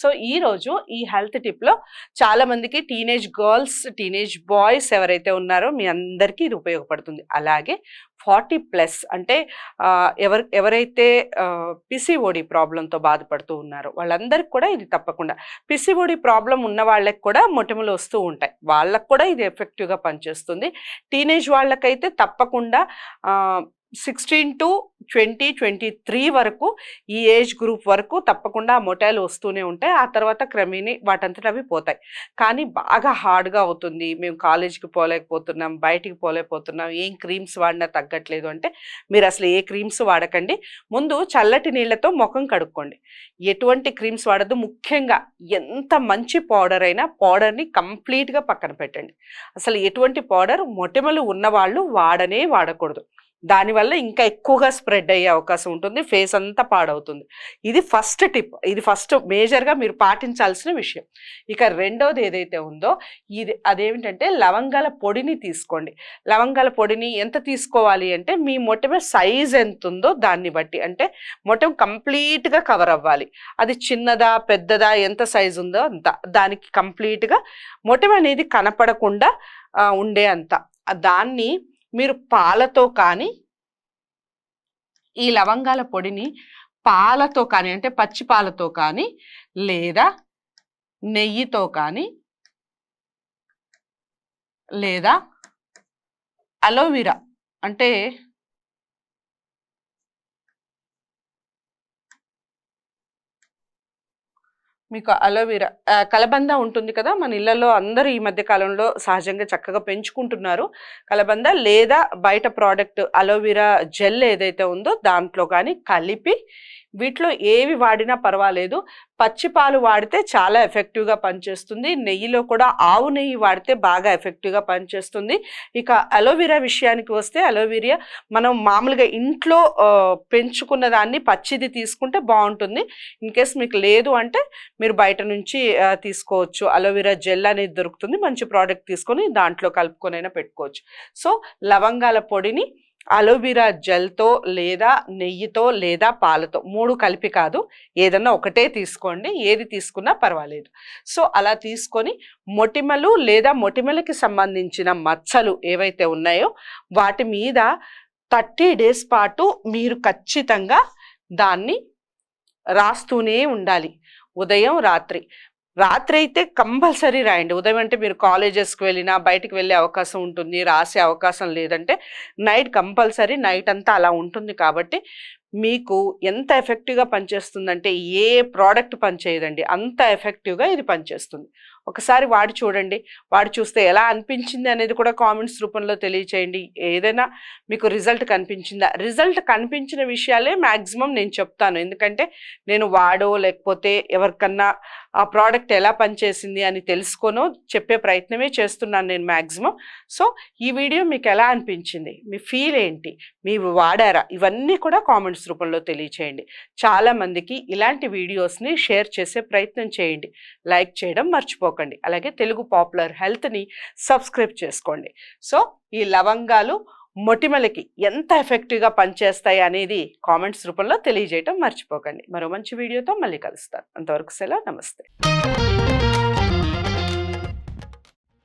So ఈరోజు ఈ health టిప్లో చాలామందికి టీనేజ్ గర్ల్స్, టీనేజ్ బాయ్స్ ఎవరైతే ఉన్నారో మీ అందరికీ ఇది ఉపయోగపడుతుంది. అలాగే 40+ అంటే ఎవరైతే పిసిఓడి ప్రాబ్లంతో బాధపడుతూ ఉన్నారో వాళ్ళందరికీ కూడా ఇది తప్పకుండా, పిసిఓడి ప్రాబ్లం ఉన్న వాళ్ళకి కూడా మొటిమలు వస్తూ ఉంటాయి, వాళ్ళకు కూడా ఇది ఎఫెక్టివ్గా పనిచేస్తుంది. టీనేజ్ వాళ్ళకైతే తప్పకుండా 16 to 23 వరకు ఈ ఏజ్ గ్రూప్ వరకు తప్పకుండా మొటిమలు వస్తూనే ఉంటాయి. ఆ తర్వాత క్రమేణీ వాటంతట అవి పోతాయి. కానీ బాగా హార్డ్గా అవుతుంది, మేము కాలేజీకి పోలేకపోతున్నాం, బయటికి పోలేకపోతున్నాం, ఏం క్రీమ్స్ వాడినా తగ్గట్లేదు అంటే మీరు అసలు ఏ క్రీమ్స్ వాడకండి. ముందు చల్లటి నీళ్ళతో ముఖం కడుక్కోండి. ఎటువంటి క్రీమ్స్ వాడద్దు. ముఖ్యంగా ఎంత మంచి పౌడర్ అయినా పౌడర్ని కంప్లీట్గా పక్కన పెట్టండి. అసలు ఎటువంటి పౌడర్ మొటిమలు ఉన్నవాళ్ళు వాడకూడదు. దానివల్ల ఇంకా ఎక్కువగా స్ప్రెడ్ అయ్యే అవకాశం ఉంటుంది, ఫేస్ అంతా పాడవుతుంది. ఇది ఫస్ట్ టిప్, ఇది ఫస్ట్ మేజర్గా మీరు పాటించాల్సిన విషయం. ఇక రెండోది ఏదైతే ఉందో అదేమిటంటే లవంగాల పొడిని తీసుకోండి. లవంగాల పొడిని ఎంత తీసుకోవాలి అంటే మీ మొటిమ సైజ్ ఎంత ఉందో దాన్ని బట్టి, అంటే మొటిమ కంప్లీట్గా కవర్ అవ్వాలి. అది చిన్నదా పెద్దదా ఎంత సైజు ఉందో అంత, దానికి కంప్లీట్గా మొటిమ అనేది కనపడకుండా ఉండే అంత దాన్ని మీరు పాలతో కానీ, ఈ లవంగాల పొడిని పాలతో కానీ అంటే పచ్చి పాలతో కానీ లేదా నెయ్యితో కానీ లేదా అలోవెరా అంటే మీకు అలోవెరా కలబంద ఉంటుంది కదా, మన ఇళ్లలో అందరూ ఈ మధ్య కాలంలో సహజంగా చక్కగా పెంచుకుంటున్నారు కలబంద, లేదా బయట ప్రోడక్ట్ అలోవెరా జెల్ ఏదైతే ఉందో దాంట్లో కానీ కలిపి, వీటిలో ఏవి వాడినా పర్వాలేదు. పచ్చి పాలు వాడితే చాలా ఎఫెక్టివ్గా పనిచేస్తుంది. నెయ్యిలో కూడా ఆవు నెయ్యి వాడితే బాగా ఎఫెక్టివ్గా పనిచేస్తుంది. ఇక అలోవెరా విషయానికి వస్తే అలోవెరా మనం మామూలుగా ఇంట్లో పెంచుకున్న దాన్ని పచ్చిది తీసుకుంటే బాగుంటుంది. ఇన్ కేస్ మీకు లేదు అంటే మీరు బయట నుంచి తీసుకోవచ్చు. అలోవెరా జెల్ అనేది దొరుకుతుంది, మంచి ప్రోడక్ట్ తీసుకొని దాంట్లో కలుపుకొనైనా పెట్టుకోవచ్చు. సో లవంగాల పొడిని అలోవెరా జెల్తో లేదా నెయ్యితో లేదా పాలతో 3 కలిపి కాదు, ఏదన్నా ఒకటే తీసుకోండి, ఏది తీసుకున్నా పర్వాలేదు. సో అలా తీసుకొని మొటిమలు లేదా మొటిమలకి సంబంధించిన మచ్చలు ఏవైతే ఉన్నాయో వాటి మీద 30 days పాటు మీరు ఖచ్చితంగా దాన్ని రాస్తూనే ఉండాలి. ఉదయం రాత్రి అయితే కంపల్సరీ రాయండి. ఉదయం అంటే మీరు కాలేజెస్కి వెళ్ళినా బయటికి వెళ్ళే అవకాశం ఉంటుంది, రాసే అవకాశం లేదంటే నైట్ కంపల్సరీ, నైట్ అంతా అలా ఉంటుంది. కాబట్టి మీకు ఎంత ఎఫెక్టివ్గా పనిచేస్తుందంటే ఏ ప్రోడక్ట్ పనిచేయదండి, అంత ఎఫెక్టివ్గా ఇది పనిచేస్తుంది. ఒకసారి వాడి చూడండి, వాడి చూస్తే ఎలా అనిపించింది అనేది కూడా కామెంట్స్ రూపంలో తెలియచేయండి. ఏదైనా మీకు రిజల్ట్ కనిపించిందా, రిజల్ట్ కనిపించిన విషయాలే మ్యాక్సిమం నేను చెప్తాను. ఎందుకంటే నేను వాడో లేకపోతే ఎవరికన్నా ఆ ప్రోడక్ట్ ఎలా పనిచేసింది అని తెలుసుకోనో చెప్పే ప్రయత్నమే చేస్తున్నాను నేను మ్యాక్సిమం. సో ఈ వీడియో మీకు ఎలా అనిపించింది, మీ ఫీల్ ఏంటి, మీరు వాడారా, ఇవన్నీ కూడా కామెంట్స్ రూపంలో తెలియచేయండి. చాలామందికి ఇలాంటి వీడియోస్ని షేర్ చేసే ప్రయత్నం చేయండి. లైక్ చేయడం మర్చిపోకండి. అలాగే తెలుగు పాపులర్ హెల్త్ని సబ్స్క్రైబ్ చేసుకోండి. సో ఈ లవంగాలు మొటిమలకి ఎంత ఎఫెక్టివ్గా పనిచేస్తాయి అనేది కామెంట్స్ రూపంలో తెలియజేయడం మర్చిపోకండి. మరో మంచి వీడియోతో మళ్ళీ కలుస్తాను. అంతవరకు సెలవు, నమస్తే.